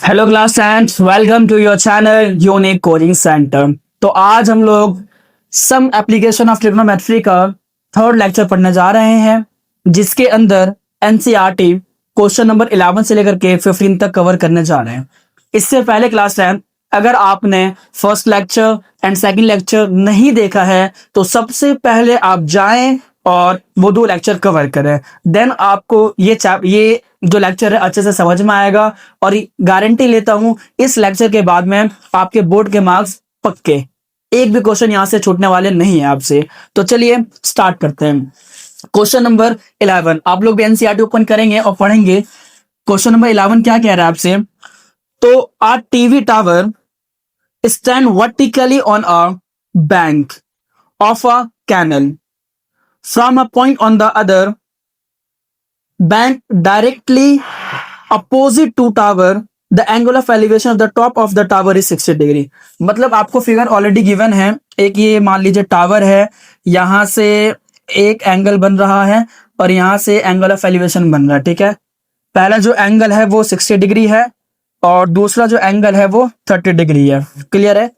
Hello class and welcome to your channel unique coding centre. तो आज हम लोग सम एप्लीकेशन ऑफ ट्रिग्नोमेट्री का थर्ड लेक्चर पढ़ने जा रहे हैं, जिसके अंदर एनसीईआरटी क्वेश्चन नंबर 11 से लेकर के 15 तक कवर करने जा रहे हैं। इससे पहले क्लास एंड अगर आपने first lecture and second lecture नहीं देखा है तो सबसे पहले आप जाएं और वो दो लेक्चर कवर करें, देन आपको ये जो लेक्चर है अच्छे से समझ में आएगा। और गारंटी लेता हूं इस लेक्चर के बाद में आपके बोर्ड के मार्क्स पक्के, एक भी क्वेश्चन यहां से छूटने वाले नहीं है आपसे। तो चलिए स्टार्ट करते हैं। क्वेश्चन नंबर 11 आप लोग भी एनसीईआरटी ओपन करेंगे और पढ़ेंगे। क्वेश्चन नंबर 11 क्या कह रहा है आपसे? तो a TV tower stand vertically on a bank of a canal from a point on the other bank directly opposite to tower, the angle of elevation of the top of the tower is 60 degree. मतलब आपको figure already given है। एक ये मान लीजिए tower है, यहां से एक एंगल बन रहा है और यहां से एंगल ऑफ एलिवेशन बन रहा है। ठीक है, पहला जो एंगल है वो 60 डिग्री है और दूसरा जो एंगल है वो 30 डिग्री है। क्लियर है?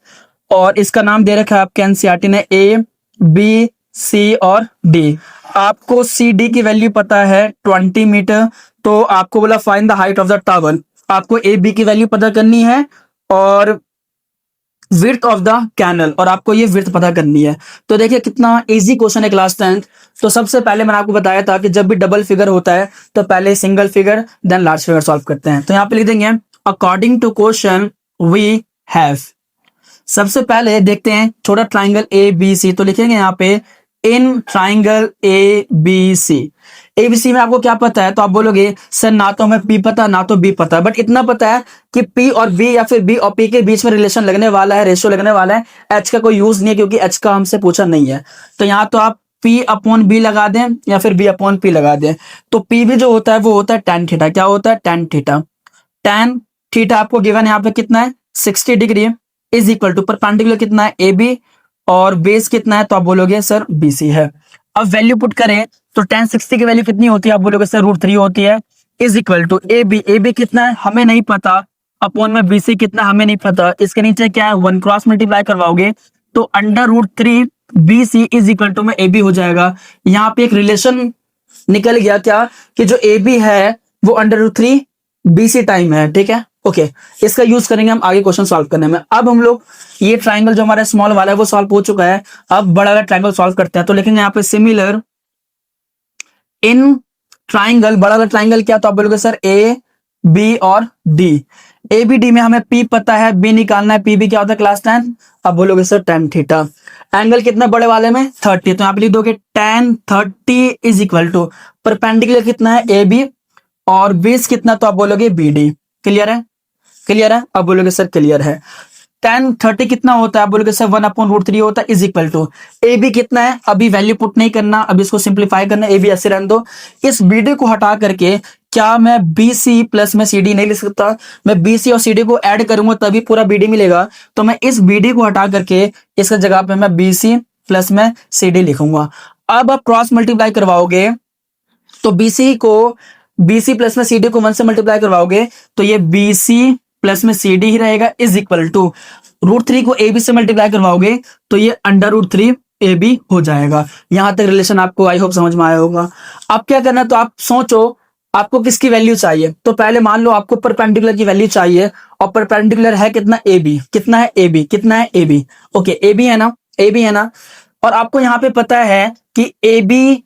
और इसका नाम दे रखा है आपके एनसीईआरटी ने ए बी सी और डी। आपको सी डी की वैल्यू पता है 20 मीटर, तो आपको बोला find the height of the tower. आपको ए बी की वैल्यू पता करनी है और विड्थ ऑफ द कैनल, और आपको ये विड्थ पता करनी है। तो देखिए कितना इजी क्वेश्चन है क्लास 10th। तो सबसे पहले मैंने आपको बताया था कि जब भी डबल फिगर होता है तो पहले single figure then large figure solve करते हैं। तो यहाँ पे लिख देंगे according to question we have. सबसे पहले देखते हैं छोटा ट्राइंगल ए बी सी, तो लिखेंगे यहाँ पे in triangle A B C. A B C में आपको क्या पता है? तो आप बोलोगे सर ना तो हमें पी पता ना तो बी पता, बट इतना पता है कि पी और बी या फिर बी और पी के बीच में रिलेशन लगने वाला है, रेशियो लगने वाला है। एच का कोई यूज नहीं है क्योंकि एच का हमसे पूछा नहीं है। तो यहाँ तो आप पी अपॉन बी लगा दें या फिर बी अपॉन पी लगा दें। तो पी भी जो होता है वो होता है टेन थीटा। क्या होता है? Tan theta. टेन थीटा आपको गिवन यहाँ पे कितना है? 60 degree is equal to perpendicular कितना है? ए बी, और बेस कितना है? तो आप बोलोगे सर बीसी है। अब वैल्यू पुट करें तो tan 60 की वैल्यू कितनी होती है? आप बोलोगे सर √3 होती है। Is equal to A B कितना है हमें नहीं पता, अपॉन में बीसी कितना हमें नहीं पता। इसके नीचे क्या है? 1 क्रॉस मल्टीप्लाई करवाओगे तो अंडर√3 BC इज इक्वल टू में AB हो जाएगा। यहाँ पे एक रिलेशन निकल गया क्या कि जो AB है वो अंडर√3 BC टाइम है। ठीक है, ओके। इसका यूज करेंगे हम आगे क्वेश्चन सॉल्व करने में। अब हम लोग ये ट्राइंगल जो हमारा स्मॉल वाला है वो सॉल्व हो चुका है, अब बड़ा वाला ट्राइंगल सॉल्व करते हैं। तो लिखेंगे यहाँ पे सिमिलर इन ट्राइंगल। बड़ा वाला ट्राइंगल क्या? तो आप बोलोगे सर ए बी और डी। ए बी डी में हमें पी पता है, बी निकालना है। पी बी क्या होता है क्लास 10? अब बोलोगे सर tan थीटा। एंगल कितना बड़े वाले में? 30। तो यहाँ पे लिख दोगे tan 30 is equal to perpendicular कितना है? ए बी, और बेस कितना? तो आप बोलोगे बी डी। क्लियर है? क्लियर है? अब बोलोगे सर क्लियर है। tan 30 कितना होता है? आप बोलोगे सर 1/√3 होता है is equal to A B कितना है? अभी वैल्यू पुट नहीं करना, अभी इसको सिंप्लीफाई करना। ए बी ऐसे रहने दो। इस बी डी को हटा करके क्या मैं बी सी प्लस में सी डी नहीं लिख सकता? मैं बी सी और सी डी को ऐड करूंगा तभी पूरा बी डी मिलेगा। तो मैं इस बी डी को हटा करके इसका जगह पे मैं बी सी प्लस में सी डी लिखूंगा। अब आप क्रॉस मल्टीप्लाई करवाओगे तो बीसी को बीसी प्लस में सीडी को 1 से मल्टीप्लाई करवाओगे तो ये बीसी प्लस में सीडी ही रहेगा इज इक्वल टू √3 को ए बी से मल्टीप्लाई करवाओगे तो ये अंडर√3 ए बी हो जाएगा। यहां तक रिलेशन आपको आई होप समझ में आया होगा। अब क्या करना है? तो आप सोचो आपको किसकी वैल्यू चाहिए। तो पहले मान लो आपको परपेंडिकुलर की वैल्यू चाहिए, और परपेंडिकुलर है कितना? A B. कितना है? A B. कितना है? A B. Okay, A B है ना? ए बी है ना? और आपको यहाँ पे पता है कि ए बी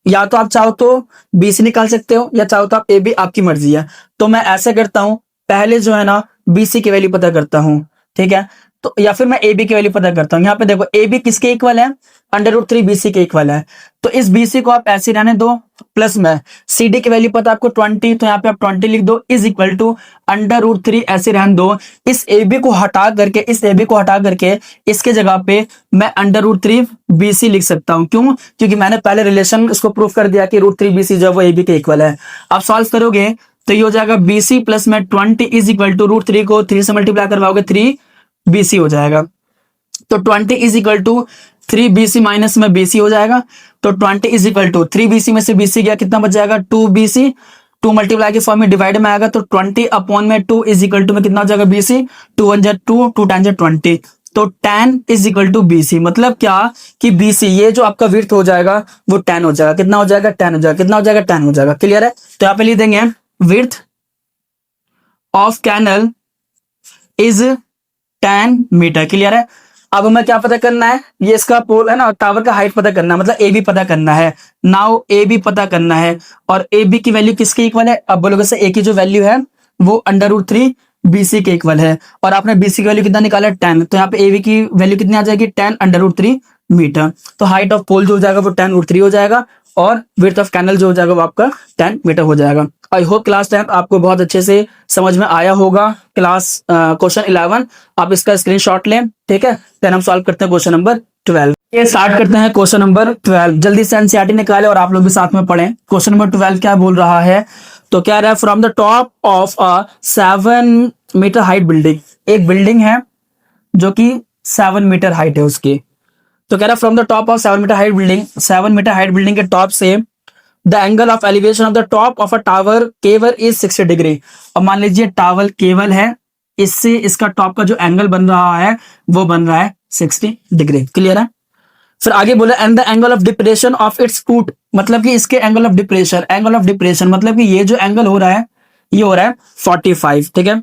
या तो आप चाहो तो बी सी निकाल सकते हो या चाहो तो आप ए बी, आपकी मर्जी है। तो मैं ऐसे करता हूं, पहले जो है ना बी सी की वैल्यू पता करता हूं। ठीक है, तो या फिर मैं ए बी की वैल्यू पता करता हूं। यहाँ पे देखो ए बी किसके इक्वल है? अंडर√3 BC के इक्वल है। तो इस BC को आप ऐसे रहने दो, प्लस में सी डी की वैल्यू पता आपको 20, तो यहाँ पे आप 20 लिख दो इज इक्वल टू अंडर√3 ऐसे रहने दो। इस ए बी को हटा करके इसके जगह पे मैं अंडर√3 BC लिख सकता हूं। क्यों? क्योंकि मैंने पहले रिलेशन इसको प्रूफ कर दिया कि √3 BC जो वो ए बी के इक्वल है। आप सॉल्व करोगे तो ये हो जाएगा BC प्लस में 20 इज इक्वल टू √3 को 3 से मल्टीप्लाई करवाओगे 3 BC हो जाएगा। तो 20 is equal to 3 BC minus में BC हो जाएगा। तो 20 इज इक्वल टू 3 BC में से BC गया, कितना बच जाएगा? 2 BC। 2 मल्टीप्लाई के फॉर्म में डिवाइड में आएगा तो 20 अपॉन में 2 इज इक्वल टू में कितना हो जाएगा BC, 2 1 2, 2 10 20, तो 10 इज इक्वल टू BC। मतलब क्या कि BC ये जो आपका विड्थ हो जाएगा वो 10 हो जाएगा। कितना हो जाएगा? 10 हो जाएगा। कितना हो जाएगा? 10 हो जाएगा। क्लियर है? तो यहाँ पे लिख देंगे width of canal is 10 metre. Clear है? अब हमें क्या पता करना है? ये इसका पोल है ना, टावर का हाइट पता करना है, मतलब AB पता करना है। नाउ AB पता करना है और AB की वैल्यू किसके इक्वल है? अब बोलोगे सर A की जो वैल्यू है वो √3 BC के इक्वल है और आपने BC की वैल्यू कितना निकाला? 10। तो यहाँ पे AB की वैल्यू कितनी आ जाएगी? 10 √3 मीटर। तो हाइट ऑफ पोल जो हो जाएगा वो 10 √3 हो जाएगा और विड्थ ऑफ कैनल जो हो जाएगा वो आपका 10 मीटर हो जाएगा। आई होप क्लास 10 आपको बहुत अच्छे से समझ में आया होगा। क्लास क्वेश्चन 11 आप इसका स्क्रीनशॉट लें, ठीक है। देन हम सॉल्व करते हैं क्वेश्चन नंबर 12। ये स्टार्ट करते हैं क्वेश्चन नंबर 12। जल्दी से एनसीईआरटी निकाले और आप लोग भी साथ में पढ़ें। क्वेश्चन नंबर 12 क्या बोल रहा है? तो क्या रहा है? From the top of a 7 metre height building, एक बिल्डिंग है जो कि 7 मीटर हाइट है उसकी। तो कह रहा है from the top of 7 metre height building, 7 metre height building के टॉप से the angle of elevation of the top of a tower cable is 60 degree. अब मान लीजिए टावर केबल है, इससे इसका टॉप का जो एंगल बन रहा है वो बन रहा है 60 डिग्री। क्लियर है? फिर आगे बोला and the angle of depression of its foot, मतलब कि इसके angle of depression, angle of depression मतलब कि ये जो एंगल हो रहा है ये हो रहा है 45। ठीक है?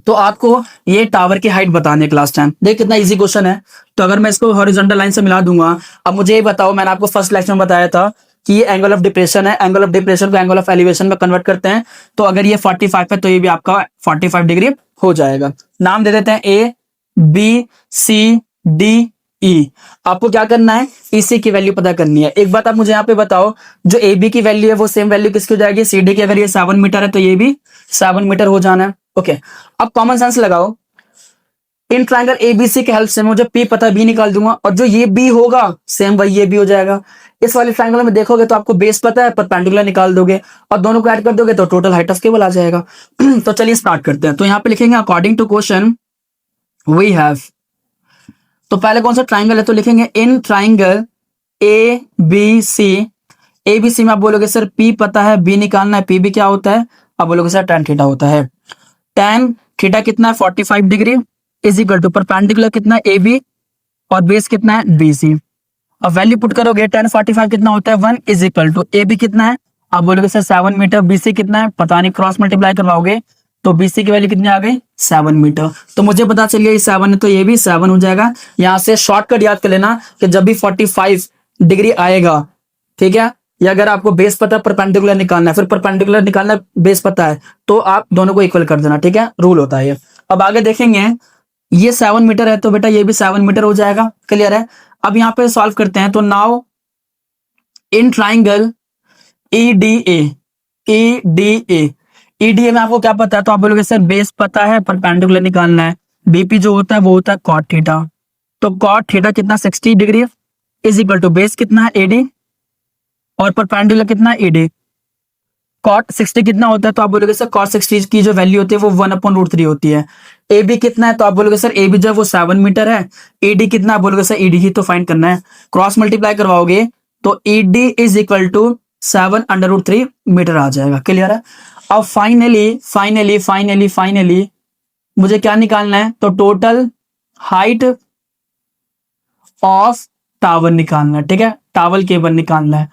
तो आपको ये टावर की हाइट बताने क्लास 10। देख कितना इजी क्वेश्चन है। तो अगर मैं इसको हॉरिजॉन्टल लाइन से मिला दूंगा, अब मुझे ये बताओ, मैंने आपको फर्स्ट लेक्चर में बताया था कि ये एंगल ऑफ डिप्रेशन है, एंगल ऑफ डिप्रेशन को एंगल ऑफ एलिवेशन में कन्वर्ट करते हैं। तो अगर ये 45 है तो ये भी आपका 45 डिग्री हो जाएगा। नाम दे देते हैं ABCDE। आपको क्या करना है? EC की वैल्यू पता करनी है। एक बात आप मुझे यहाँ पे बताओ, जो AB की वैल्यू है वो सेम वैल्यू किसकी हो जाएगी? CD की। अगर ये 7 मीटर है तो ये भी 7 मीटर हो जाना है। ओके, अब कॉमन सेंस लगाओ। इन ट्रायंगल ABC के हेल्प से मुझे P पता B निकाल दूंगा और जो ये B होगा सेम वही ये भी हो जाएगा। इस वाले ट्रायंगल में देखोगे तो आपको बेस पता है, परपेंडिकुलर निकाल दोगे और दोनों को ऐड कर दोगे तो टोटल हाइट ऑफ केबल आ जाएगा। तो चलिए स्टार्ट करते हैं। तो यहाँ पे लिखेंगे according to question we have, तो पहले कौन सा ट्राइंगल है? तो लिखेंगे इन ट्राइंगल ABC में आप बोलोगे सर P पता है, B निकालना है, P भी क्या होता है? आप बोलोगे सर tan थीटा होता है। tan थीटा कितना है? 45 degree is equal to perpendicular कितना है? AB और बेस कितना है? BC। अब वैल्यू पुट करोगे tan 45 कितना होता है? 1 इज इक्वल टू AB कितना है? आप बोलोगे सर 7 मीटर। BC कितना है? पता नहीं, क्रॉस मल्टीप्लाई करवाओगे तो BC की वैल्यू कितनी आ गई? 7 मीटर। तो मुझे पता चल गया ये 7 है तो ये भी 7 हो जाएगा। यहां से शॉर्टकट याद कर लेना कि जब भी 45 डिग्री आएगा, ठीक है, या अगर आपको बेस पता है परपेंडिकुलर निकालना है, फिर परपेंडिकुलर निकालना बेस पता है तो आप दोनों को इक्वल कर देना। ठीक है, रूल होता है ये। अब आगे देखेंगे, ये 7 मीटर है तो बेटा ये भी 7 मीटर हो जाएगा। क्लियर है? अब यहाँ पे सॉल्व करते हैं। तो नाउ इन ट्राइंगल EDA में आपको क्या पता है? तो आप बोलोगे सर बेस पता है, परपेंडिकुलर निकालना है। BP जो होता है वो होता है cot थीटा। तो cot थीटा कितना? 60 degree is equal to base कितना है? AD और परपेंडिकुलर कितना है? ED। cot 60 कितना होता है? तो आप बोलोगे सर cot 60 की जो वैल्यू होती है वो 1/√3 होती है। AB कितना है? तो आप बोलोगे सर AB जो है वो 7 मीटर है। ED कितना? आप बोलोगे सर ED ही तो फाइंड करना है। क्रॉस मल्टीप्लाई करवाओगे तो ED is equal to 7/√3 metre आ जाएगा। क्लियर है? अब फाइनली मुझे क्या निकालना है? तो टोटल हाइट ऑफ टावर निकालना है। ठीक है, टावर केबल निकालना है।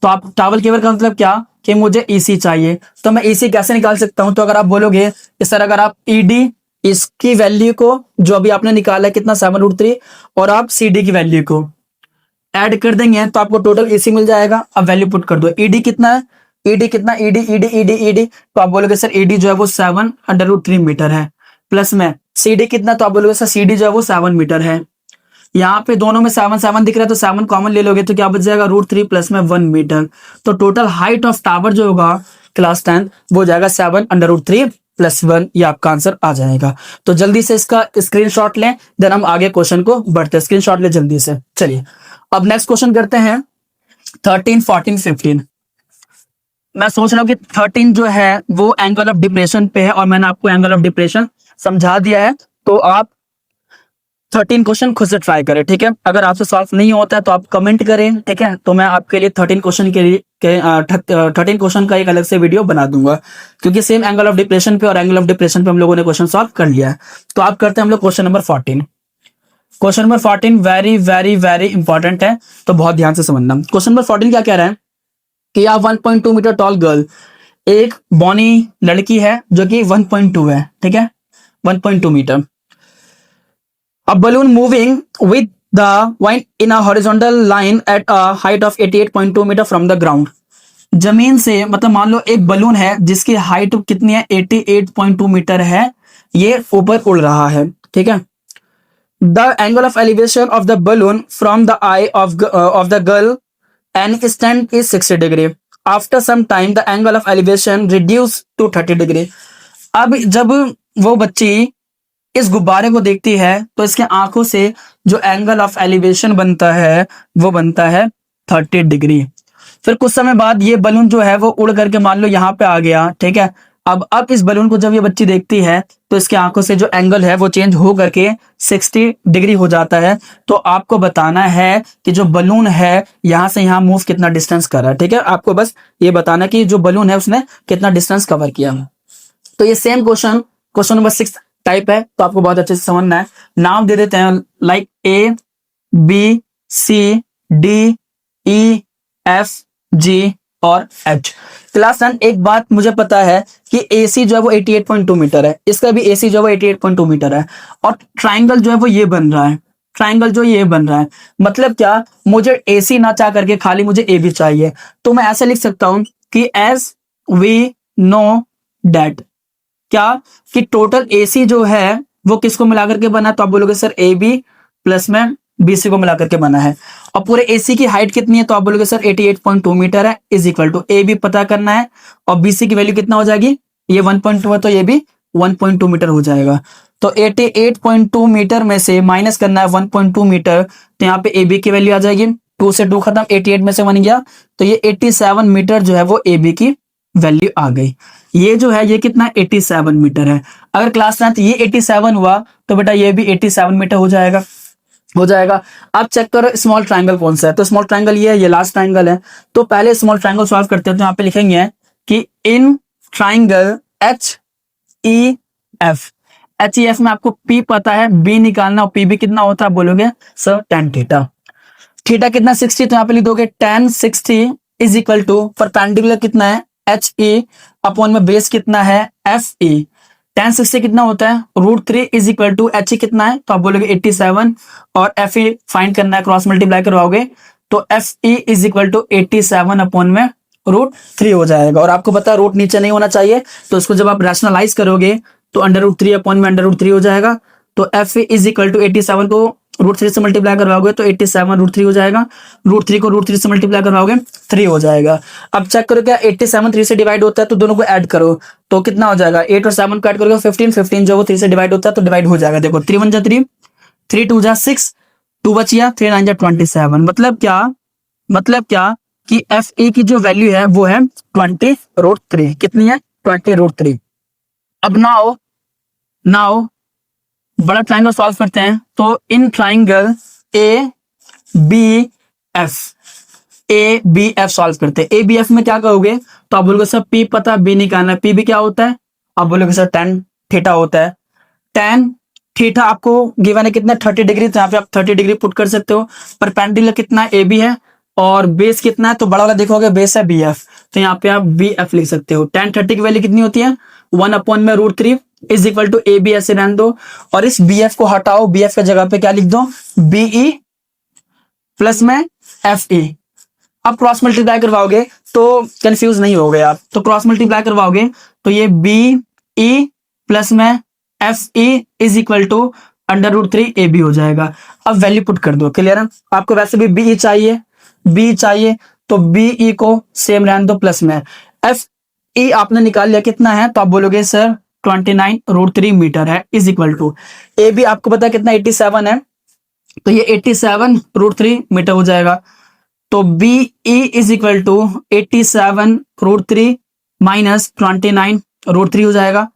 तो आप टावर केबल का मतलब क्या कि मुझे EC चाहिए। तो मैं EC कैसे निकाल सकता हूं? तो अगर आप बोलोगे इस तरह, अगर आप ED इसकी वैल्यू को जो अभी आपने निकाला है कितना 7/√3 और आप CD की वैल्यू को ऐड कर देंगे तो आपको टोटल EC मिल जाएगा। अब वैल्यू पुट कर दो। ED कितना है? ED कितना? ED तो आप बोलोगे सर ED जो है वो 7/√3 मीटर है। प्लस में CD कितना? तो आप बोलोगे सर CD जो है वो 7 मीटर है। यहाँ पे दोनों में 7 दिख रहा है तो 7 कॉमन ले लोगे तो क्या बच जाएगा? √3 प्लस में 1 मीटर। तो टोटल हाइट ऑफ टावर जो होगा क्लास 10 वो हो जाएगा 7/√3 प्लस 1। ये आपका आंसर आ जाएगा। तो जल्दी से इसका स्क्रीनशॉट लें, देन हम आगे क्वेश्चन को बढ़ते हैं। स्क्रीनशॉट ले जल्दी से। चलिए अब नेक्स्ट क्वेश्चन करते हैं 13, 14, 15। मैं सोच रहा हूँ कि 13 जो है वो एंगल ऑफ डिप्रेशन पे है और मैंने आपको एंगल ऑफ डिप्रेशन समझा दिया है। तो आप 13 क्वेश्चन खुद से ट्राई करें, ठीक है। अगर आपसे सॉल्व नहीं होता है तो आप कमेंट करें, ठीक है। तो मैं आपके लिए 13 क्वेश्चन के लिए 13 क्वेश्चन का एक अलग से वीडियो बना दूंगा, क्योंकि सेम एंगल ऑफ डिप्रेशन पे और एंगल ऑफ डिप्रेशन पे हम लोगों ने क्वेश्चन सॉल्व कर लिया है। तो आप करते हैं हम लोग question number 14। Question number 14 very very very important है, तो बहुत ध्यान से समझना। क्वेश्चन नंबर 14 क्या कह रहा है कि आप 1.2 मीटर टॉल गर्ल, एक बॉनी लड़की है जो कि 1.2 है, ठीक है, 1.2 metre. A balloon moving with the wind in a horizontal line at a height of 88.2 metre from the ground। जमीन से मतलब मान लो एक बलून है जिसकी हाइट कितनी है, 88.2 मीटर है, ये ऊपर उड़ रहा है, ठीक है। The angle of elevation of the balloon from the eye of the girl and stand is 60 degree. After some time the angle of elevation reduce to 30 degree. अब जब वो बच्ची इस गुब्बारे को देखती है तो इसके आंखों से जो एंगल ऑफ एलिवेशन बनता है वो बनता है 30 डिग्री। फिर कुछ समय बाद ये बलून जो है वो उड़ करके मान लो यहाँ पे आ गया, ठीक है। अब इस बलून को जब ये बच्ची देखती है तो इसके आंखों से जो एंगल है वो चेंज हो करके 60 डिग्री हो जाता है। तो आपको बताना है कि जो बलून है यहाँ से यहाँ मूव कितना डिस्टेंस कर रहा है, ठीक है। आपको बस ये बताना कि जो बलून है उसने कितना डिस्टेंस कवर किया। तो ये सेम क्वेश्चन नंबर 6 टाइप है, तो आपको बहुत अच्छे से समझना है। नाम दे देते हैं like A B C D E F G और H। क्लास 10 एक बात मुझे पता है कि AC जो है वो 88.2 मीटर है, इसका भी AC जो है वो 88.2 मीटर है, और ट्राइंगल जो है वो ये बन रहा है, ट्राइंगल जो ये बन रहा है। मतलब क्या, मुझे AC ना चाह करके खाली मुझे AB चाहिए। तो मैं ऐसे लिख सकता हूं कि as we know that, क्या कि टोटल AC जो है वो किसको मिलाकर के बना है, तो आप बोलोगे सर AB प्लस में BC को मिलाकर के बना है। और पूरे AC की हाइट कितनी है, तो आप बोलोगे सर 88.2 मीटर है, इज इक्वल टू AB पता करना है और BC की वैल्यू कितना हो जाएगी, ये 1.2 है तो ये भी 1.2 मीटर हो जाएगा। तो 88.2 मीटर में से माइनस करना है 1.2 मीटर, तो यहाँ पे AB की वैल्यू आ जाएगी, 2 से 2 खत्म, 88 में से 1 गया, तो ये 87 मीटर जो है वो AB की वैल्यू आ गई। ये जो है ये कितना 87 मीटर है। अगर क्लास 9 ये 87 हुआ तो बेटा ये भी 87 मीटर हो जाएगा। आप चेक करो स्मॉल ट्रायंगल कौन सा है, तो स्मॉल ट्रायंगल ये है, ये लास्ट ट्रायंगल है। तो पहले स्मॉल ट्रायंगल सॉल्व करते हैं, तो यहाँ पे लिखेंगे कि इन ट्रायंगल HEF में आपको P पता है, B निकालना, और P भी कितना होता है, बोलोगे सर tan थीटा। थीटा कितना 60, तो यहाँ पे लिख दोगे tan 60 is equal to perpendicular कितना है HE अपॉन में बेस कितना है FE। tan 60 कितना होता है √3 इज इक्वल टू HE कितना है, तो आप बोलोगे 87, और FE फाइंड करना है, क्रॉस मल्टीप्लाई करवाओगे तो FE is equal to 87 upon में √3 हो जाएगा। और आपको पता है रूट नीचे नहीं होना चाहिए, तो इसको जब आप रैशनलाइज करोगे तो √3 अपॉन में √3 हो जाएगा। तो FE इज इक्वल टू 87 को √3 से मल्टीप्लाई करवाओगे तो 87 √3 हो जाएगा, √3 को √3 से मल्टीप्लाई करवाओगे 3 हो जाएगा। अब चेक करो क्या 87 3 से डिवाइड होता है, तो दोनों को ऐड करो तो कितना हो जाएगा, 8 और 7 को ऐड करोगे 15 जो वो 3 से डिवाइड होता है तो डिवाइड हो जाएगा। देखो 3 1 जा 3, 3 2 जा 6, 2 बचिया, 3 9 जा 27। मतलब क्या कि FE की जो वैल्यू है वो है 20√3। कितनी है 20√3। अब नाउ बड़ा ट्राइंगल सॉल्व करते हैं। तो इन ट्राइंगल ABF सॉल्व करते हैं। ABF में क्या कहोगे, तो आप बोलोगे सर P पता, B निकालना है, P भी क्या होता है, आप बोलोगे सर tan थीटा होता है। tan थीटा आपको गिवन है कितना 30 डिग्री, तो यहाँ पे आप 30 डिग्री पुट कर सकते हो। परपेंडिकुलर कितना है AB है, और बेस कितना है, तो बड़ा वाला देखोगे बेस है BF, तो यहाँ पे आप BF लिख सकते हो। tan 30 की वैल्यू कितनी होती है 1 अपॉन में √3 इज इक्वल टू AB ऐसे रहने दो, और इस BF को हटाओ, BF के जगह पे क्या लिख दो BE प्लस में FE। अब क्रॉस मल्टीप्लाई करवाओगे तो कंफ्यूज नहीं हो गए आप, तो क्रॉस मल्टीप्लाई करवाओगे तो ये BE प्लस में FE is equal to √3 AB हो जाएगा। अब वैल्यू पुट कर दो, क्लियर है। आपको वैसे भी BE चाहिए तो BE को सेम रहने दो प्लस में, FE आपने निकाल लिया कितना है, तो आप बोलोगे सर 29√3 मीटर है इज इक्वल टू AB आपको पता है कितना 87 है, तो ये 87√3 मीटर हो जाएगा। तो BE is equal to 87√3 minus 29√3 हो जाएगा।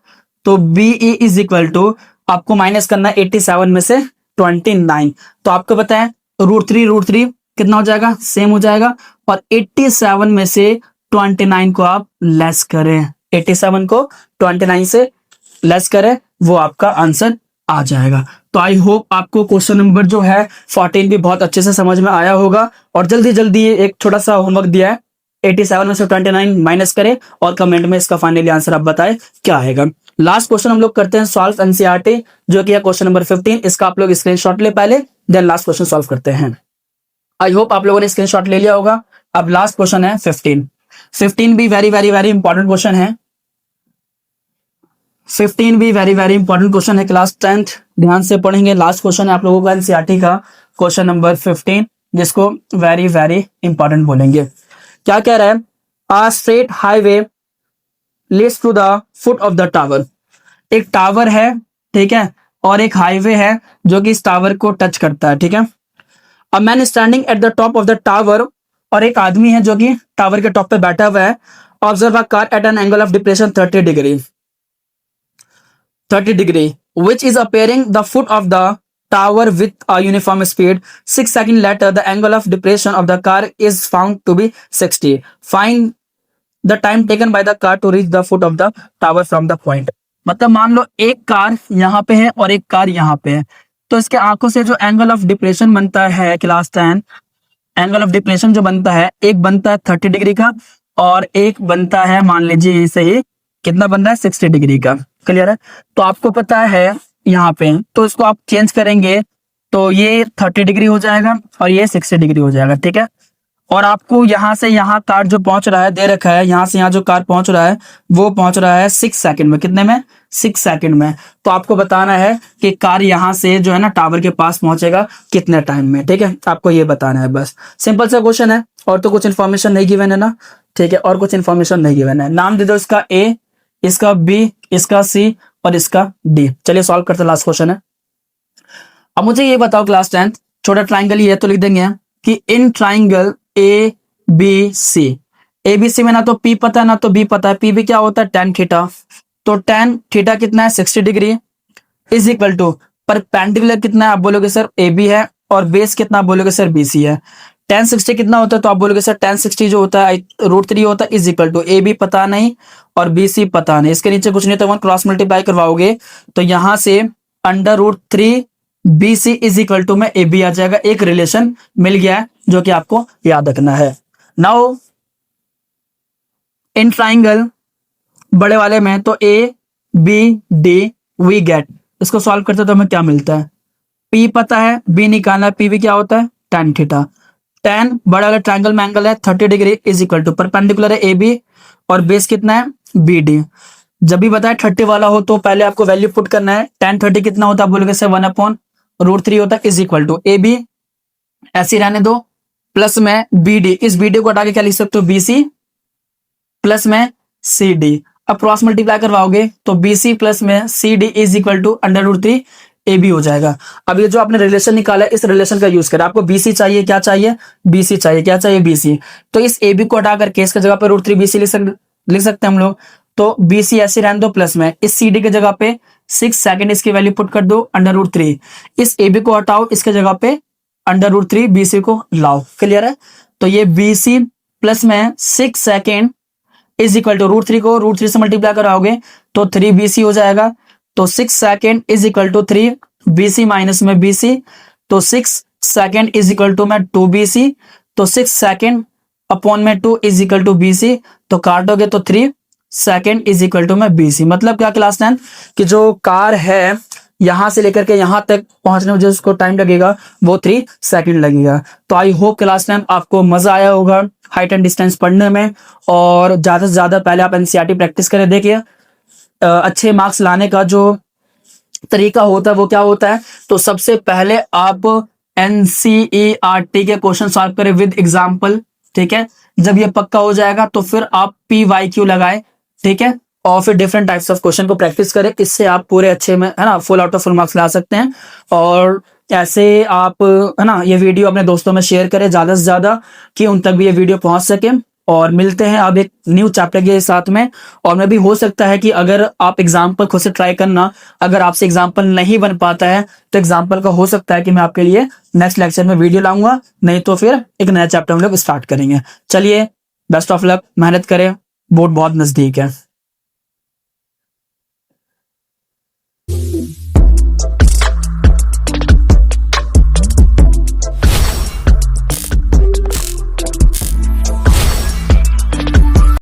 तो BE इज इक्वल टू आपको माइनस करना है 87 में से 29। तो आपको पता है रूट थ्री कितना हो जाएगा, सेम हो जाएगा। और 87 में से 29 को आप लेस करें, 87 को 29 से लेस करें, वो आपका आंसर आ जाएगा। तो आई होप आपको क्वेश्चन नंबर जो है 14 भी बहुत अच्छे से समझ में आया होगा। और जल्दी जल्दी एक छोटा सा होमवर्क दिया है, 87 में से 29 माइनस करें और कमेंट में इसका फाइनली आंसर आप बताएं क्या आएगा। लास्ट क्वेश्चन हम लोग करते हैं सॉल्व एनसीईआरटी, जो कि है क्वेश्चन नंबर 15। इसका आप लोग स्क्रीनशॉट ले पहले, देन लास्ट क्वेश्चन सॉल्व करते हैं। आई होप आप लोगों ने स्क्रीनशॉट ले लिया होगा। अब लास्ट क्वेश्चन है 15। 15 भी very very very important question है। 15 भी वेरी वेरी इंपॉर्टेंट क्वेश्चन है, क्लास 10th ध्यान से पढ़ेंगे। लास्ट क्वेश्चन है आप लोगों का एनसीईआरटी का, क्वेश्चन नंबर 15, जिसको वेरी वेरी इंपॉर्टेंट बोलेंगे। क्या कह रहा है, a straight highway leads to the foot of the tower. एक टावर है, ठीक है, और एक हाईवे है जो कि इस टावर को टच करता है, ठीक है। A man standing at the top of the tower, और एक आदमी है जो कि टावर के टॉप पे बैठा हुआ है। Observe a car eight an angle of depression 30 degree which is appearing the foot of the tower with a uniform speed. 6 seconds later the angle of depression of the car is found to be 60. Find the time taken by the car to reach the foot of the tower from the point. मतलब मान लो एक car यहाँ पे है और एक car यहाँ पे है, तो इसके आंखों से जो एंगल ऑफ डिप्रेशन बनता है क्लास 10, एंगल ऑफ डिप्रेशन जो बनता है, एक बनता है 30 डिग्री का और एक बनता है मान लीजिए इसे ही कितना बन रहा है 60 डिग्री का। क्लियर है। तो आपको पता है यहाँ पे, तो इसको आप चेंज करेंगे तो ये 30 डिग्री हो जाएगा और ये 60 डिग्री हो जाएगा, ठीक है। और आपको यहाँ से यहाँ कार जो पहुंच रहा है दे रखा है, यहाँ से यहाँ जो कार पहुंच रहा है वो पहुंच रहा है 6 सेकंड में। कितने में? 6 सेकंड में। तो आपको बताना है कि कार यहाँ से जो है ना टावर के पास पहुंचेगा कितने टाइम में, ठीक है। आपको ये बताना है, बस सिंपल सा क्वेश्चन है। और तो कुछ इन्फॉर्मेशन नहीं गिवन है ना, ठीक है, और कुछ इन्फॉर्मेशन नहीं गिवन है। नाम दे दो इसका ए, इसका बी, इसका सी और इसका डी। चलिए सॉल्व करते हैं, लास्ट क्वेश्चन है। अब मुझे ये बताओ क्लास 10th, छोटा ट्राइंगल ही है तो लिख देंगे कि in triangle A B C, A B C में ना तो पी पता है ना तो बी पता है। पी भी क्या होता है? tan theta. तो tan थीटा कितना है? 60 degree is equal to perpendicular कितना है? आप बोलोगे सर ए बी है, और बेस कितना? आप बोलोगे सर बी सी है। tan 60 कितना होता है? तो आप बोलोगे सर tan 60 जो होता है √3 होता है, is equal to A B पता नहीं और बी सी पता नहीं। इसके नीचे कुछ नहीं, तो वन क्रॉस मल्टीप्लाई करवाओगे तो यहां से √3 B C is equal to में ए बी आ जाएगा। एक रिलेशन मिल गया है जो कि आपको याद रखना है। नाउ इन ट्राइंगल बड़े वाले में तो A B D we get, इसको सॉल्व करते तो हमें क्या मिलता है? पी पता है, बी निकालना है, पी भी क्या होता है? tan theta. tan बड़ा वाला ट्राइंगल में एंगल है 30 degree is equal to perpendicular है ए बी और बेस कितना है? B D. जब भी बताए 30 वाला हो तो पहले आपको वैल्यू पुट करना है। tan 30 कितना होता है? आप बोलोगे सर 1/√3 होता है, is equal to A B ऐसे रहने दो प्लस में बी डी। इस बी डी को हटा के क्या लिख सकते हो? बी सी प्लस में सी डी। अब क्रॉस मल्टीप्लाई करवाओगे तो बी सी प्लस में C D is equal to √3 A B हो जाएगा। अब ये जो आपने रिलेशन निकाला है इस रिलेशन का यूज करें। आपको बी सी चाहिए, क्या चाहिए? बी सी चाहिए। क्या चाहिए? B C. तो इस ए बी को हटा करके इसके जगह पे √3 बी सी लिख सकते हैं हम लोग। तो बी सी ऐसे रहने दो प्लस में इस सी डी के जगह पे 6 सेकंड इसकी वैल्यू पुट कर दो √3। इस ए बी को हटाओ, इसके जगह पे √3 बी सी को लाओ। क्लियर है। तो ये बी सी प्लस में 6 सेकेंड इज इक्वल टू √3 को √3 से मल्टीप्लाई कराओगे तो 3 बी सी हो जाएगा। तो 6 second is equal to 3 B C minus में बी सी, तो 6 सेकेंड इज इक्वल टू में 2 बी सी। तो 6 सेकेंड अपॉन में 2 is equal to B C, तो काटोगे तो 3 सेकेंड इज इक्वल टू में बी सी। मतलब क्या क्लास 10 कि जो कार है यहां से लेकर के यहां तक पहुंचने में जो उसको टाइम लगेगा वो 3 सेकंड लगेगा। तो आई होप क्लास टाइम आपको मजा आया होगा हाइट एंड डिस्टेंस पढ़ने में, और ज्यादा से ज्यादा पहले आप एनसीईआरटी प्रैक्टिस करें। देखिए अच्छे मार्क्स लाने का जो तरीका होता है वो क्या होता है, तो सबसे पहले आप एनसीईआरटी के क्वेश्चन सॉल्व करें विद एग्जाम्पल, ठीक है। जब ये पक्का हो जाएगा तो फिर आप PYQ लगाए, ठीक है, और फिर डिफरेंट टाइप्स ऑफ क्वेश्चन को प्रैक्टिस करें। इससे आप पूरे अच्छे में है ना full out of full marks ला सकते हैं। और ऐसे आप है ना ये वीडियो अपने दोस्तों में शेयर करें ज्यादा से ज्यादा कि उन तक भी ये वीडियो पहुंच सके। और मिलते हैं अब एक न्यू चैप्टर के साथ में। और मैं भी, हो सकता है कि अगर आप एग्जाम्पल खुद से ट्राई करना, अगर आपसे एग्जाम्पल नहीं बन पाता है तो एग्जाम्पल का हो सकता है कि मैं आपके लिए नेक्स्ट लेक्चर में वीडियो लाऊंगा, नहीं तो फिर एक नया चैप्टर हम लोग स्टार्ट करेंगे। चलिए, बेस्ट ऑफ लक, मेहनत करें, बोर्ड बहुत नजदीक है।